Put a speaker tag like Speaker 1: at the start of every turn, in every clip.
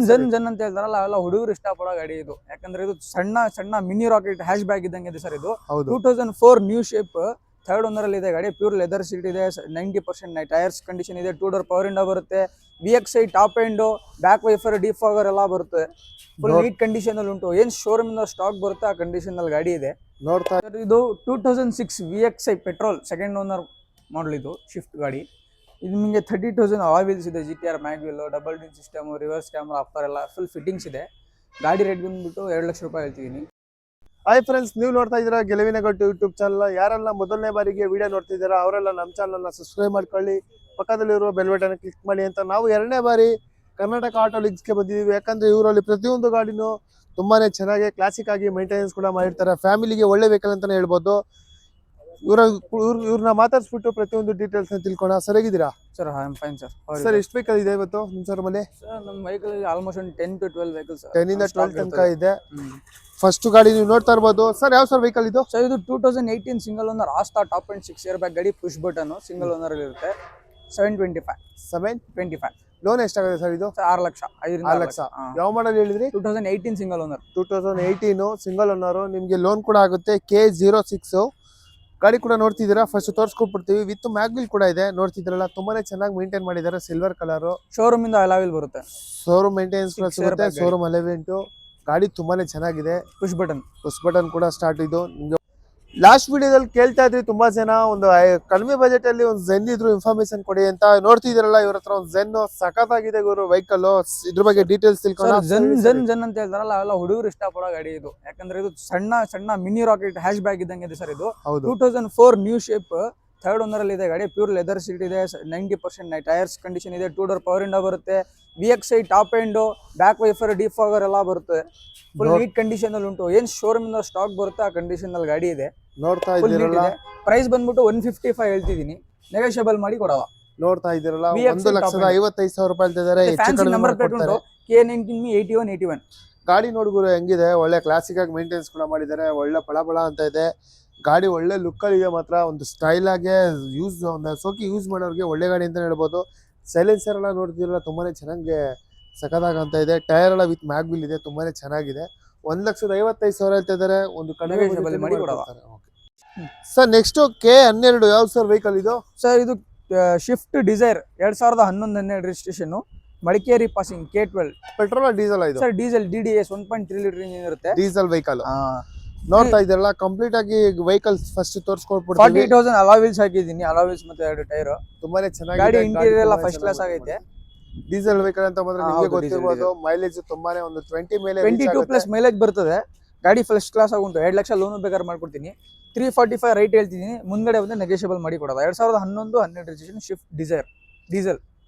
Speaker 1: ಜನ್ ಜನ್ ಅಂತ ಹೇಳ್ತಾರಲ್ಲ ಅವೆಲ್ಲ ಹುಡುಗರು ಇಷ್ಟಪಡೋ ಗಾಡಿ ಇದು. ಯಾಕಂದ್ರೆ ಇದು ಸಣ್ಣ ಸಣ್ಣ ಮಿನಿ ರಾಕೆಟ್ ಹ್ಯಾಶ್ ಬ್ಯಾಗ್ ಇದ್ದಂಗೆ ಇದೆ ಸರ್ ಇದು. 2004 ನ್ಯೂ ಶೇಪ್, ಥರ್ಡ್ ಓನರ್ ಅಲ್ಲಿ ಇದೆ ಗಾಡಿ. ಪ್ಯೂರ್ ಲೆದರ್ ಸೀಟ್ ಇದೆ, 90% ಟೈರ್ಸ್ ಕಂಡೀಷನ್ ಇದೆ, 2 ಡೋರ್ ಪವರ್ ವಿಂಡೋ ಬರುತ್ತೆ, VXI top end, back wiper, defogger ಎಲ್ಲ ಬರುತ್ತೆ. ಫುಲ್ ನೀಟ್ ಕಂಡೀಷನ್ ಅಲ್ಲಿ ಉಂಟು. ಏನ್ ಶೋರೂಮ್ ಇಂದ ಸ್ಟಾಕ್ ಬರುತ್ತೆ ಆ ಕಂಡೀಷನ್ ಅಲ್ಲಿ ಗಾಡಿ ಇದೆ.
Speaker 2: ನೋಡ್ತಾ
Speaker 1: ಇದು 2006 VXI petrol second owner model ಇದು ಶಿಫ್ಟ್ ಗಾಡಿ. ಇದು ನಿಮಗೆ 30,000 ವೀಲ್ಸ್ ಇದೆ, GTR mag wheel, double DIN system, reverse camera, upper ಎಲ್ಲ ಫುಲ್ ಫಿಟ್ಟಿಂಗ್ಸ್ ಇದೆ. ಗಾಡಿ ರೇಟ್ ಬಂದ್ಬಿಟ್ಟು 2 ಲಕ್ಷ ರೂಪಾಯಿ ಹೇಳ್ತಿದ್ದೀನಿ.
Speaker 2: ಹಾಯ್ ಫ್ರೆಂಡ್ಸ್, ನೀವು ನೋಡ್ತಾ ಇದ್ದೀರಾ ಗೆಲುವಿನ ಗಟ್ಟು ಯೂಟ್ಯೂಬ್ ಚಾನಲ್. ಯಾರೆಲ್ಲ ಮೊದಲನೇ ಬಾರಿಗೆ ವಿಡಿಯೋ ನೋಡ್ತಿದ್ದೀರಾ ಅವರೆಲ್ಲ ನಮ್ಮ ಚಾನಲ್ನ ಸಬ್ಸ್ಕ್ರೈಬ್ ಮಾಡ್ಕೊಳ್ಳಿ, ಪಕ್ಕದಲ್ಲಿರುವ ಬೆಲ್ ಬಟನ್ ಕ್ಲಿಕ್ ಮಾಡಿ ಅಂತ. ನಾವು 2ನೇ ಬಾರಿ ಕರ್ನಾಟಕ ಆಟೋ ಲೀಗ್ಸ್ಗೆ ಬಂದಿದ್ದೀವಿ. ಯಾಕಂದ್ರೆ ಇವರಲ್ಲಿ ಪ್ರತಿಯೊಂದು ಗಾಡಿನೂ ತುಂಬಾನೇ ಚೆನ್ನಾಗಿ ಕ್ಲಾಸಿಕ್ ಆಗಿ ಮೇಂಟೆನೆನ್ಸ್ ಕೂಡ ಮಾಡಿರ್ತಾರೆ. ಫ್ಯಾಮಿಲಿಗೆ ಒಳ್ಳೆ ವೆಹಿಕಲ್ ಅಂತಾನೆ ಹೇಳ್ಬೋದು. ಇವ್ರನ್ನ ಮಾತಾಡ್ಸ್ಬಿಟ್ಟು ಪ್ರತಿಯೊಂದು ಡೀಟೇಲ್ಸ್ ತಿಳ್ಕೋಣ. ಸರ್, ಹೇಗಿದ್ದೀರಾ
Speaker 1: sir? I am fine sir.
Speaker 2: Sir, ಎಷ್ಟು ವೆಹಿಕಲ್ ಇದೆ ಇವತ್ತು ನಿಮ್ಮ ಶೋರೂಮಲ್ಲಿ?
Speaker 1: ಸರ್, ನಮ್ಮ ವೆಹಿಕಲ್ ಆಲ್ಮೋಸ್ಟ್ 10 to 12 ವೆಹಿಕಲ್ಸ್,
Speaker 2: 10 ಇಂದ 12 ತನಕ ಇದೆ. ಫಸ್ಟ್ ಗಾಡಿ ನೀವು ನೋಡ್ತಾ ಇರ್ಬೋದು. ಸರ್, ಯಾವ ಸರ್ ವೆಹಿಕಲ್ ಇದು?
Speaker 1: ಸರ್, ಇದು 2018 ಸಿಂಗಲ್ ಓನರ್ ಆಸ್ತಾ ಟಾಪ್ ಅಂಡ್ 6 ಇಯರ್ ಬ್ಯಾಕ್ ಗಾಡಿ. ಪುಷ್ ಬಟನ್ ಸಿಂಗಲ್ ಓನರ್ ಅಲ್ಲಿ ಇರುತ್ತೆ. 725
Speaker 2: ಲೋನ್ ಎಷ್ಟಾಗುತ್ತೆ ಸರ್ ಇದು?
Speaker 1: 6 ಲಕ್ಷ.
Speaker 2: 6 ಲಕ್ಷ. ಯಾವ ಮಾಡಲ್ ಹೇಳಿದ್ರಿ?
Speaker 1: 2018 ಸಿಂಗಲ್ ಓನರ್.
Speaker 2: 2018 single owner. ನಿಮ್ಗೆ ಲೋನ್ ಕೂಡ ಆಗುತ್ತೆ. K06 ಗಾಡಿ ಕೂಡ ನೋಡ್ತಿದ್ದೀರಾ. ಫಸ್ಟ್ ತೋರಿಸ್ಕೊಟ್ಬಿಡ್ತೀವಿ. ವಿತ್ ಮ್ಯಾಗ್ವಿಲ್ ಕೂಡ ಇದೆ. ನೋಡ್ತಿದ್ದೀರಲ್ಲ, ತುಂಬಾನೇ ಚೆನ್ನಾಗಿ ಮೇಂಟೈನ್ ಮಾಡಿದ್ದಾರೆ. Silver colour.
Speaker 1: ಶೋರೂಮ್ ಇಂದ ಅಲಾವಿಲ್ ಬರುತ್ತೆ.
Speaker 2: ಶೋರೂಮ್ ಮೇಂಟೆನೆನ್ಸ್ ಕೂಡ ಸಿಗುತ್ತೆ. ಶೋರೂಮ್ ಅಲೆವೆಂಟ್ ಗಾಡಿ ತುಂಬಾನೇ ಚೆನ್ನಾಗಿದೆ.
Speaker 1: ಪುಷ್
Speaker 2: ಬಟನ್ ಕೂಡ ಸ್ಟಾರ್ಟ್ ಇದು. ಲಾಸ್ಟ್ ವಿಡಿಯೋದಲ್ಲಿ ಕೇಳ್ತಾ ಇದ್ರಿ ತುಂಬಾ ಜನ, ಒಂದು ಕಡಿಮೆ ಬಜೆಟ್ ಅಲ್ಲಿ ಒಂದು ಝೆನ್ ಇದ್ರು ಇನ್ಫಾರ್ಮೇಶನ್ ಕೊಡಿ ಅಂತ. ನೋಡ್ತಿದ್ದೀರಲ್ಲ, ಇವ್ರ ಹತ್ರ ಒಂದು ಝೆನ್ ಸಖತ್ತಾಗಿದೆ ಗುರು ವೆಹಿಕಲ್. ಇದ್ರ ಬಗ್ಗೆ ಡೀಟೇಲ್ಸ್ ತಿಳ್ಕೊಳ್ಳೋಣ.
Speaker 1: ಜನ್ ಅಂತ ಹೇಳ್ತಾರಲ್ಲ ಅವೆಲ್ಲ ಹುಡುಗರು ಇಷ್ಟಪಡೋ ಗಾಡಿ ಇದು. ಯಾಕಂದ್ರೆ ಇದು ಸಣ್ಣ ಸಣ್ಣ ಮಿನಿ ರಾಕೆಟ್ ಹ್ಯಾಶ್ ಬ್ಯಾಗ್ ಇದ್ದಂಗೆ ಇದೆ ಸರ್ ಇದು. 2004 ನ್ಯೂ ಶೇಪ್, ಥರ್ಡ್ ಓನರ್ ಅಲ್ಲಿ ಇದೆ ಗಾಡಿ. ಪ್ಯೂರ್ ಲೆದರ್ ಸೀಟ್ ಇದೆ, 90% ಟೈರ್ಸ್ ಕಂಡೀಷನ್ ಇದೆ, 2 ಡೋರ್ ಪವರ್ ವಿಂಡೋ ಬರುತ್ತೆ, VXI top end, back wiper, defogger ಎಲ್ಲ ಬರುತ್ತೆ. ಫುಲ್ ನೀಟ್ ಕಂಡೀಷನ್ ಅಲ್ಲಿ ಉಂಟು. ಏನ್ ಶೋರೂಮ್ ಇಂದ ಸ್ಟಾಕ್ ಬರುತ್ತೆ ಆ ಕಂಡೀಷನ್ ಅಲ್ಲಿ ಗಾಡಿ ಇದೆ.
Speaker 2: ನೋಡ್ತಾ ಇದ್ದೀರಲ್ಲ,
Speaker 1: ಪ್ರೈಸ್ ಬಂದ್ಬಿಟ್ಟು 155 ಹೇಳ್ತಿದ್ದೀನಿ, ನೆಗೋಷಿಯಬಲ್ ಮಾಡಿ ಕೊಡವ.
Speaker 2: ನೋಡ್ತಾ ಇದ್ದೀರಲ್ಲ, 1,55,000 ರೂಪಾಯಿ ಹೇಳ್ತಿದ್ದಾರೆ.
Speaker 1: ನಂಬರ್ ಪ್ಲೇಟ್ ಉಂಟು, K19 8181.
Speaker 2: ಗಾಡಿ ನೋಡ್ಗುರು ಹೆಂಗಿದೆ, ಒಳ್ಳೆ ಕ್ಲಾಸಿಕ್ ಆಗಿ ಮೇಂಟೆನೆನ್ಸ್ ಕೂಡ ಮಾಡಿದ್ದಾರೆ. ಒಳ್ಳೆ ಪಳಪಳ ಅಂತ ಇದೆ ಗಾಡಿ. ಒಳ್ಳೆ ಲುಕ್ ಅಲ್ಲಿ ಇದೆ ಮಾತ್ರ. ಒಂದು ಸ್ಟೈಲ್ ಆಗಿ ಸೋಕಿ ಯೂಸ್ ಮಾಡೋರಿಗೆ ಒಳ್ಳೆ ಗಾಡಿ ಅಂತ ಹೇಳ್ಬೋದು. ಸೈಲೆನ್ಸರ್ ಎಲ್ಲ ನೋಡ್ತಿರಲ್ಲ, ತುಂಬಾನೇ ಚೆನ್ನಾಗಿ ಸಖತ್ತಾಗಂತ ಇದೆ. ಟೈರ್ ಎಲ್ಲ ವಿತ್ ಮ್ಯಾಗ್ವಿಲ್ ಇದೆ, ತುಂಬಾನೇ ಚೆನ್ನಾಗಿದೆ. 1,55,000 ಹೇಳ್ತಿದ್ದಾರೆ. ಒಂದು ಕಡಿಮೆ ಮಾಡಿ ಕೊಡ್ತಾರೆ. ಸರ್, ನೆಕ್ಸ್ಟ್ K12 ಯಾವ ಸರ್ ವೆಹಿಕಲ್ ಇದು?
Speaker 1: ಸರ್, ಇದು Swift Dzire 2011 registration, Madikeri passing, K12.
Speaker 2: Petrol diesel ಇದು?
Speaker 1: Sir, diesel DDS 1.3 litre engine ಇರುತ್ತೆ.
Speaker 2: Diesel vehicle. ನೋಡ್ತಾ ಇದ್ದೀರಲ್ಲ, ಕಂಪ್ಲೀಟ್ ಆಗಿ ವೆಹಿಕಲ್ ಫಸ್ಟ್ ತೋರಿಸ್ಕೊಟ್ಬಿಡ್ತೀವಿ.
Speaker 1: 48,000 ಅಲಾವಿಲ್ಸ್ ಹಾಕಿದ್ದೀನಿ. ಅಲಾವಿಲ್ಸ್ ಮತ್ತೆ 2 ಟೈರ್.
Speaker 2: ತುಂಬಾನೇ ಚೆನ್ನಾಗಿದೆ.
Speaker 1: ಗಾಡಿ ಇಂಟೀರಿಯರ್ ಎಲ್ಲ ಫಸ್ಟ್ ಕ್ಲಾಸ್ ಆಗೈತೆ.
Speaker 2: ಡೀಸೆಲ್ ವೆಹಿಕಲ್ ಅಂತ ಬಂದ್ರೆ ನಿಮಗೆ ಗೊತ್ತಿರಬಹುದು. ಮೈಲೇಜ್ ತುಂಬಾನೇ ಒಂದು 20 ಮೇಲೆ
Speaker 1: 22+ ಮೈಲೇಜ್ ಬರ್ತದೆ. ಗಾಡಿ ಫಸ್ಟ್ ಕ್ಲಾಸ್ ಆಗುಂಟು. 2 ಲಕ್ಷ ಲೋನ್ ಬೇಕಾದ್ರೆ ಮಾಡ್ಕೊಡ್ತೀನಿ. 345 ರೈಟ್ ಹೇಳ್ತಿದ್ದೀನಿ. ಮುಂದ್ಗಡೆ ಬಂದ್ರೆ ನೆಗೋಷಿಯಬಲ್ ಮಾಡಿ ಕೊಡೋದು. 2011 ರಿಜಿಸ್ಟ್ರೇಷನ್ ಶಿಫ್ಟ್ ಡಿಸೈರ್ ಡೀಸೆಲ್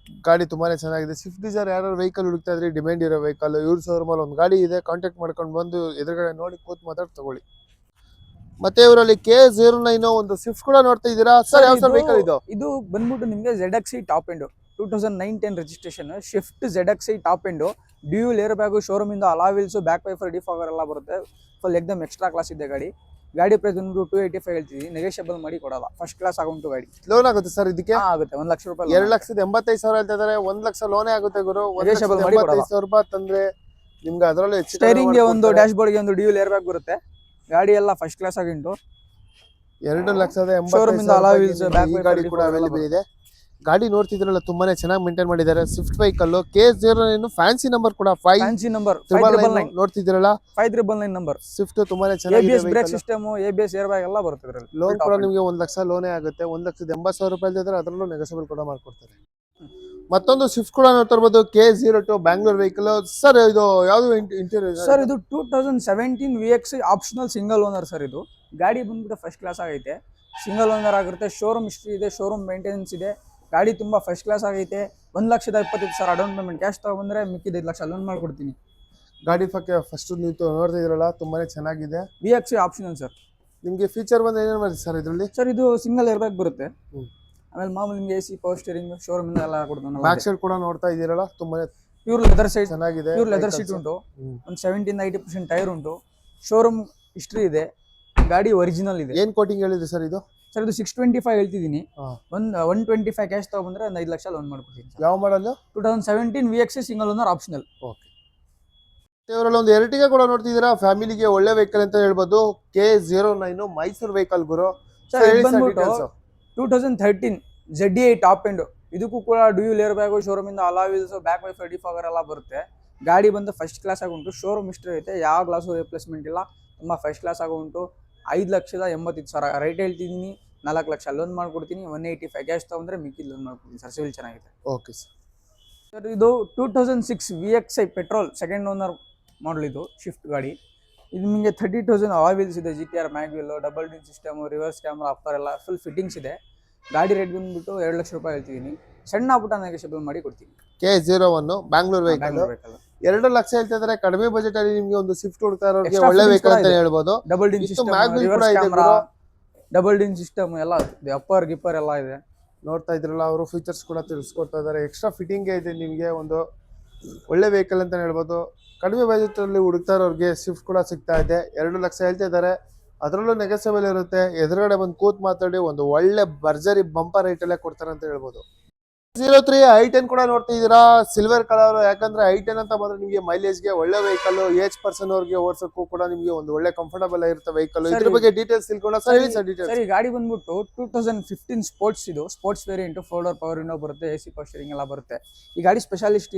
Speaker 2: ಗಾಡಿ ತುಂಬಾನೇ ಚೆನ್ನಾಗಿದೆ. ಸ್ವಿಫ್ಟ್ ಡಿಸೈರ್ ಯಾರು ವೆಹಿಕಲ್ ಹುಡುಕ್ತಾ ಇದ್ರೆ ಡಿಮ್ಯಾಂಡ್ ಇರೋ ವೆಹಿಕಲ್, ಇವ್ರ ಶೋರೂಮಲ್ಲಿ ಒಂದು ಗಾಡಿ ಇದೆ. ಕಾಂಟ್ಯಾಕ್ಟ್ ಮಾಡ್ಕೊಂಡು ಬಂದು ಎದುರುಗಡೆ ನೋಡಿ ಕೂತ್ ಮಾತಾಡಿ ತಗೊಳ್ಳಿ. ಮತ್ತೆ ಇವರಲ್ಲಿ K09 ಒಂದು ಸ್ವಿಫ್ಟ್ ಕೂಡ ನೋಡ್ತಾ ಇದ್ದೀರಾ. ಸರ್, ಯಾವ ಸರ್ ವೆಹಿಕಲ್ ಇದು?
Speaker 1: ಇದು ಬಂದ್ಬಿಟ್ಟು ನಿಮಗೆ ZXi top end 2009-10 registration shift ZXi top end, dual air bag, showroom ಇಂದ ಅಲಾವಿಲ್ಸ್, ಬ್ಯಾಕ್ ವೈಫರ್, ಡಿಫಾಗರ್ ಎಲ್ಲ ಬರುತ್ತೆ. ಫುಲ್ ಎಕ್ದಮ್ ಎಕ್ಸ್ಟ್ರಾ ಕ್ಲಾಸ್ ಇದೆ ಗಾಡಿ. ಗಾಡಿ ಪ್ರೈಸ್ ಬಂದ್ಬಿಟ್ಟು 285 ಹೇಳ್ತಿದ್ದೀನಿ, ನೆಗೋಷಿಯಬಲ್ ಮಾಡಿ ಕೊಡಲ್ಲ. ಫಸ್ಟ್ ಕ್ಲಾಸ್ ಆಗುಂಟು ಗಾಡಿ.
Speaker 2: ಲೋನ್ ಆಗುತ್ತೆ ಸರ್ ಇದಕ್ಕೆ?
Speaker 1: ಆಗುತ್ತೆ. 1 ಲಕ್ಷ ರೂಪಾಯಿ.
Speaker 2: 2,85,000 ಹೇಳ್ತಿದ್ದಾರೆ. 1 ಲಕ್ಷ ಲೋನೇ ಆಗುತ್ತೆ ಗುರು.
Speaker 1: ನೆಗೋಷಿಯಬಲ್ ಮಾಡಿ ಕೊಡಲ್ಲ.
Speaker 2: 1,85,000 ರೂಪಾಯಿ ತಂದ್ರೆ ನಿಮ್ಗೆ ಅದರಲ್ಲೂ
Speaker 1: ಸ್ಟೇರಿಂಗ್ ಗೆ ಒಂದು ಡ್ಯಾಶ್ ಬೋರ್ಡ್ ಗೆ ಒಂದು ಡ್ಯೂಯಲ್ ಏರ್ ಬ್ಯಾಗ್ ಬರುತ್ತೆ. ಗಾಡಿ ಎಲ್ಲ ಫಸ್ಟ್ ಕ್ಲಾಸ್ ಆಗಿಂಟು.
Speaker 2: 2,80,000 ಗಾಡಿ ಕೂಡ ಅವೈಲೇಬಲ್ ಇದೆ. ಗಾಡಿ ನೋಡ್ತಿದ್ರಲ್ಲ, ತುಂಬಾನೇ ಚೆನ್ನಾಗಿ ಮೇಂಟೈನ್ ಮಾಡಿದ್ದಾರೆ. Swift vehicle K09 fancy number ಕೂಡ 599 ನೋಡ್ತಿದ್ರಲ್ಲ, 599
Speaker 1: ನಂಬರ್.
Speaker 2: ಸ್ವಿಫ್ಟ್ ತುಂಬಾನೇ ಚೆನ್ನಾಗಿದೆ.
Speaker 1: ABS break system, ABS air bag ಎಲ್ಲ ಬರುತ್ತೆ ಇದರಲ್ಲಿ.
Speaker 2: ಲೋನ್ ಕೂಡ ನಿಮಗೆ 1 ಲಕ್ಷ ಲೋನೇ ಆಗುತ್ತೆ. 1,80,000 ರೂಪಾಯಿ ಇದ್ರೆ ಅದರಲ್ಲೂ ನೆಗೋಷಿಯಬಲ್ ಕೂಡ ಮಾಡ್ಕೊಡ್ತಾರೆ. ಮತ್ತೊಂದು ಸ್ವಿಫ್ಟ್ ಕೂಡ ನೋಡ್ತಾ ಇರ್ಬೋದು, K02 ಬ್ಯಾಂಗ್ಳೂರ್ ವೆಹಿಕಲ್. ಸರ್, ಇದು ಯಾವ್ದು ಇಂಟೀರಿಯರ್?
Speaker 1: ಸರ್, ಇದು 2017 VXI optional single owner sir. ಇದು ಗಾಡಿ ಬಂದ್ಬಿಟ್ಟು ಫಸ್ಟ್ ಕ್ಲಾಸ್ ಆಗೈತೆ. ಸಿಂಗಲ್ ಓನರ್ ಆಗಿರುತ್ತೆ. ಶೋರೂಮ್ ಹಿಸ್ಟ್ರಿ ಇದೆ, ಶೋರೂಮ್ ಮೇಂಟೆನೆನ್ಸ್ ಇದೆ. ಗಾಡಿ ತುಂಬಾ ಫಸ್ಟ್ ಕ್ಲಾಸ್ ಆಗೈತೆ. 1,25,000 ಡೌನ್ ಪೇಮೆಂಟ್ ಕ್ಯಾಶ್ ತಗೊಂಡ್ರೆ ಮಿಕ್ಕಿದ 5 ಲಕ್ಷ ಲೋನ್ ಮಾಡ್ಕೊಡ್ತೀನಿ.
Speaker 2: ಗಾಡಿ ಫಸ್ಟ್ ನೀವು ನೋಡ್ತಾ ಇದ್ರಲ್ಲ, ತುಂಬಾನೇ ಚೆನ್ನಾಗಿದೆ.
Speaker 1: VXI optional sir.
Speaker 2: ನಿಮಗೆ ಫೀಚರ್ ಬಂದು ಏನೇನು ಬರುತ್ತೆ ಸರ್ ಇದರಲ್ಲಿ?
Speaker 1: ಸರ್, ಇದು ಸಿಂಗಲ್ ಏರ್ ಬ್ಯಾಗ್ ಬರುತ್ತೆ. ಆಮೇಲೆ ಮಾಮೂಲಿ ನಿಮಗೆ AC ಪವರ್ ಸ್ಟೀರಿಂಗ್, ಶೋರೂಮ್ ಇಂದ ಎಲ್ಲ ಕೊಡ್ತಾನೆ.
Speaker 2: ಬ್ಯಾಕ್ ಸೈಡ್ ಕೂಡ ನೋಡ್ತಾ ಇದ್ದೀರಲ್ಲ, ತುಂಬಾನೇ
Speaker 1: ಪ್ಯೂರ್ ಲೆದರ್ ಸೈಡ್
Speaker 2: ಚೆನ್ನಾಗಿದೆ.
Speaker 1: ಪ್ಯೂರ್ ಲೆದರ್ ಸೀಟ್ ಉಂಟು. ಒಂದು 70-80% ಟೈರ್ ಉಂಟು. ಶೋರೂಮ್ ಹಿಸ್ಟ್ರಿ ಇದೆ. ಗಾಡಿ ಒರಿಜಿನಲ್ ಇದೆ.
Speaker 2: ಏನ್ ಕೋಟಿಂಗ್ ಹೇಳಿದ್ರಿ ಸರ್ ಇದು?
Speaker 1: ಸರ್, ಇದು 625 ಹೇಳ್ತಿದ್ದೀನಿ. 125 ಕ್ಯಾಶ್ ತಗೊಂಡ್ರೆ 5 ಲಕ್ಷ ಲೋನ್ ಮಾಡ್ಕೊಡ್ತೀನಿ.
Speaker 2: ಯಾವ ಮಾಡಲ್?
Speaker 1: 2017 VXI single owner optional.
Speaker 2: Okay. ಇವರಲ್ಲಿ ಒಂದು ಎರ್ಟಿಗಾ ಕೂಡ ನೋಡ್ತಿದ್ದೀರಾ, ಫ್ಯಾಮಿಲಿಗೆ ಒಳ್ಳೆ ವೆಹಿಕಲ್ ಅಂತ ಹೇಳ್ಬೋದು. K09 ಮೈಸೂರು ವೆಹಿಕಲ್ ಗುರು.
Speaker 1: ಸರ್ ಇದು ಬಂದ್ಬಿಟ್ಟು 2013 ZDI ಟಾಪ್ ಎಂಡ್. ಇದಕ್ಕೂ ಕೂಡ ಡ್ಯೂಯಲ್ ಏರ್ ಬ್ಯಾಗು, ಶೋರೂಮ್ ಇಂದ ಅಲಾವಿಲ್ಸ್, ಬ್ಯಾಕ್ ವೈಫೈ ಡಿಫಾಗರ್ ಎಲ್ಲ ಬರುತ್ತೆ. ಗಾಡಿ ಬಂದು ಫಸ್ಟ್ ಕ್ಲಾಸ್ ಆಗಿ ಉಂಟು, ಶೋರೂಮ್ ಹಿಸ್ಟ್ರಿ ಐತೆ, ಯಾವ ಗ್ಲಾಸು ರಿಪ್ಲೇಸ್ಮೆಂಟ್ ಇಲ್ಲ, ತುಂಬಾ ಫಸ್ಟ್ ಕ್ಲಾಸ್ ಆಗಿ ಉಂಟು. 5,85,000 ರೈಟ್ ಹೇಳ್ತಿದ್ದೀನಿ, 4 ಲಕ್ಷ ಲೋನ್ ಮಾಡ್ಕೊಡ್ತೀನಿ. 185 ಕ್ಯಾಶ್ ತಗೊಂಡ್ರೆ ಮಿಕ್ಕಿ ಲೋನ್ ಮಾಡ್ಕೊಡ್ತೀನಿ ಸರ್, ಸಿವಿಲ್ ಚೆನ್ನಾಗಿದೆ.
Speaker 2: ಓಕೆ
Speaker 1: ಸರ್ ಇದು 2006 VXI petrol second owner model, ಇದು ಶಿಫ್ಟ್ ಗಾಡಿ. ಇದು ನಿಮಗೆ 30,000 ಆವಿಲ್ಸ್ ಇದೆ, GTR mag wheel, double DIN system, reverse camera, upper ಎಲ್ಲ ಫುಲ್ ಫಿಟ್ಟಿಂಗ್ಸ್ ಇದೆ. ಗಾಡಿ ರೇಟ್ ಬಂದ್ಬಿಟ್ಟು 2 ಲಕ್ಷ ರೂಪಾಯಿ ಹೇಳ್ತಿದ್ದೀನಿ, ಸಣ್ಣ ಪುಟ್ಟ ನೆಗೋಷಿಯಬಲ್ ಮಾಡಿ ಕೊಡ್ತೀನಿ.
Speaker 2: K01 ಬ್ಯಾಂಗ್ಳೂರ್ ವೆಹಿಕಲ್ 2 ಲಕ್ಷ ಹೇಳ್ತಿದ್ರೆ, ಕಡಿಮೆ ಬಜೆಟ್ ಅಲ್ಲಿ ನಿಮ್ಗೆ ಒಂದು ಸ್ವಿಫ್ಟ್ ಹುಡುಕ್ತಾ ಇರೋರಿಗೆ ಒಳ್ಳೆ ವೆಹಿಕಲ್ ಅಂತ ಹೇಳ್ಬೋದು.
Speaker 1: Double DIN system, reverse camera, double DIN system ಎಲ್ಲ ಇದೆ, ಅಪ್ಪರ್ ಗಿಪ್ಪರ್ ಎಲ್ಲ ಇದೆ.
Speaker 2: ನೋಡ್ತಾ ಇದ್ರಲ್ಲ, ಅವರು ಫೀಚರ್ಸ್ ಕೂಡ ತಿಳಿಸ್ಕೊಡ್ತಾ ಇದ್ದಾರೆ. ಎಕ್ಸ್ಟ್ರಾ ಫಿಟ್ಟಿಂಗ್ ಇದೆ, ನಿಮಗೆ ಒಂದು ಒಳ್ಳೆ ವೆಹಿಕಲ್ ಅಂತ ಹೇಳ್ಬೋದು. ಕಡಿಮೆ ಬಜೆಟ್ ಅಲ್ಲಿ ಹುಡುಕ್ತಾ ಇರೋರಿಗೆ ಸ್ವಿಫ್ಟ್ ಕೂಡ ಸಿಗ್ತಾ ಇದೆ. 2 ಲಕ್ಷ ಹೇಳ್ತಾ ಇದ್ದಾರೆ, ಅದರಲ್ಲೂ ನೆಗೋಸಿಯಬಲ್ ಇರುತ್ತೆ. ಎದುರುಗಡೆ ಬಂದು ಕೂತ್ ಮಾತಾಡಿ ಒಂದು ಒಳ್ಳೆ ಭರ್ಜರಿ ಬಂಪರ್ ರೇಟ್ ಅಲ್ಲೇ ಕೊಡ್ತಾರೆ ಅಂತ ಹೇಳ್ಬೋದು. 03 i10 ಕೂಡ ನೋಡ್ತಿದ್ದೀರಾ, ಸಿಲ್ವರ್ ಕಲರ್. ಯಾಕಂದ್ರೆ i10 ಅಂತ ಬಂದ್ರೆ ನಿಮಗೆ ಮೈಲೇಜ್ಗೆ ಒಳ್ಳೆ ವೆಹಿಕಲ್, ಏಜ್ ಪರ್ಸನ್ ಅವ್ರಿಗೆ ಓಡಿಸೋಕ್ಕೂ ಕೂಡ ನಿಮಗೆ ಒಂದು ಒಳ್ಳೆ ಕಂಫರ್ಟಬಲ್ ಆಗಿರುತ್ತೆ ವೆಹಿಕಲ್. ಇದ್ರ ಬಗ್ಗೆ ಡೀಟೇಲ್ಸ್ ತಿಳ್ಕೊಳ್ಳೋಣ ಸರ್, ಹೇಳಿ ಸರ್ ಡೀಟೇಲ್ಸ್.
Speaker 1: ಸರ್ ಈ ಗಾಡಿ ಬಂದ್ಬಿಟ್ಟು 2015 ಸ್ಪೋರ್ಟ್ಸ್, ಇದು ಸ್ಪೋರ್ಟ್ಸ್ ವೇರಿಯಂಟ್, 4 ಪವರ್ ವಿಂಡೋ ಬರುತ್ತೆ, AC ಪವರ್ ಸ್ಟೀರಿಂಗ್ ಎಲ್ಲ ಬರುತ್ತೆ. ಈ ಗಾಡಿ ಸ್ಪೆಷಾಲಿಟಿ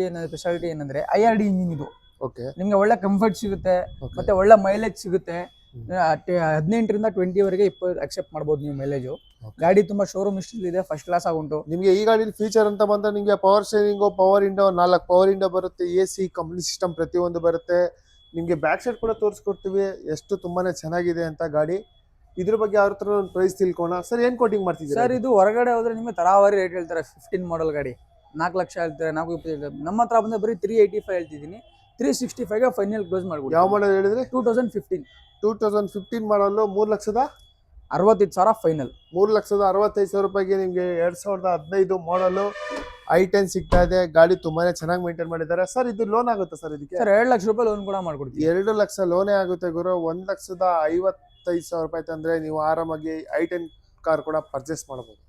Speaker 1: ಏನಂದ್ರೆ IRD ಇಂಜಿನ್ ಇದು.
Speaker 2: ಓಕೆ,
Speaker 1: ನಿಮ್ಗೆ ಒಳ್ಳೆ ಕಂಫರ್ಟ್ ಸಿಗುತ್ತೆ, ಮತ್ತೆ ಒಳ್ಳೆ ಮೈಲೇಜ್ ಸಿಗುತ್ತೆ. 18ರಿಂದ 20 ವರೆಗೆ 20 ಅಕ್ಸೆಪ್ಟ್ ಮಾಡಬಹುದು ನೀವು ಮೈಲೇಜು. ಗಾಡಿ ತುಂಬಾ ಶೋರೂಮ್ ಹಿಸ್ಟ್ರಿ ಇದೆ, ಫಸ್ಟ್ ಕ್ಲಾಸ್ ಆಗುಂಟು.
Speaker 2: ನಿಮಗೆ ಈ ಗಾಡಿ ಫೀಚರ್ ಅಂತ ಬಂದ್ರೆ ನಿಮಗೆ power steering, power window, 4 power window ಬರುತ್ತೆ, AC ಕಂಪ್ನಿ ಸಿಸ್ಟಮ್ ಪ್ರತಿಯೊಂದು ಬರುತ್ತೆ. ನಿಮಗೆ ಬ್ಯಾಕ್ ಸೈಡ್ ಕೂಡ ತೋರಿಸ್ಕೊಡ್ತೀವಿ, ಎಷ್ಟು ತುಂಬಾನೇ ಚೆನ್ನಾಗಿದೆ ಅಂತ ಗಾಡಿ. ಇದ್ರ ಬಗ್ಗೆ ಅವ್ರ ಹತ್ರ ಒಂದು ಪ್ರೈಸ್ ತಿಳ್ಕೋಣ ಸರ್. ಏನ್ ಕೋಟಿಂಗ್ ಮಾಡ್ತಿದ್ದೀರಾ
Speaker 1: ಸರ್? ಇದು ಹೊರಗಡೆ ಹೋದ್ರೆ ನಿಮಗೆ ತರಾವರಿ ರೇಟ್ ಹೇಳ್ತಾರೆ. 15 ಮಾಡಲ್ ಗಾಡಿ 4 ಲಕ್ಷ ಹೇಳ್ತಾರೆ, 420. ನಮ್ಮ ಹತ್ರ ಬಂದ್ರೆ ಬರೀ 385 ಹೇಳ್ತಿದ್ದೀನಿ. 365 ಫೈನಲ್ ಕ್ಲೋಸ್ ಮಾಡ್ಬೋದು.
Speaker 2: ಯಾವ ಮಾಡಲ್ ಹೇಳಿದ್ರೆ?
Speaker 1: 2015
Speaker 2: ಮಾಡಲು
Speaker 1: 3,65,000 ಫೈನಲ್.
Speaker 2: 3,65,000 ರೂಪಾಯಿಗೆ ನಿಮಗೆ 2015 ಮಾಡಲು i10 ಸಿಗ್ತಾ ಇದೆ. ಗಾಡಿ ತುಂಬಾನೇ ಚೆನ್ನಾಗಿ ಮೇಂಟೈನ್ ಮಾಡಿದ್ದಾರೆ ಸರ್. ಇದು ಲೋನ್ ಆಗುತ್ತೆ ಸರ್ ಇದಕ್ಕೆ?
Speaker 1: ಸರ್ 2 ಲಕ್ಷ ರೂಪಾಯಿ ಲೋನ್ ಕೂಡ ಮಾಡ್ಕೊಡ್ತೀವಿ.
Speaker 2: 2 ಲಕ್ಷ ಲೋನೇ ಆಗುತ್ತೆ ಗುರು. 1,55,000 ರೂಪಾಯಿ ತಂದ್ರೆ ನೀವು ಆರಾಮಾಗಿ i10 ಕಾರ್ ಕೂಡ ಪರ್ಚೇಸ್ ಮಾಡಬಹುದು.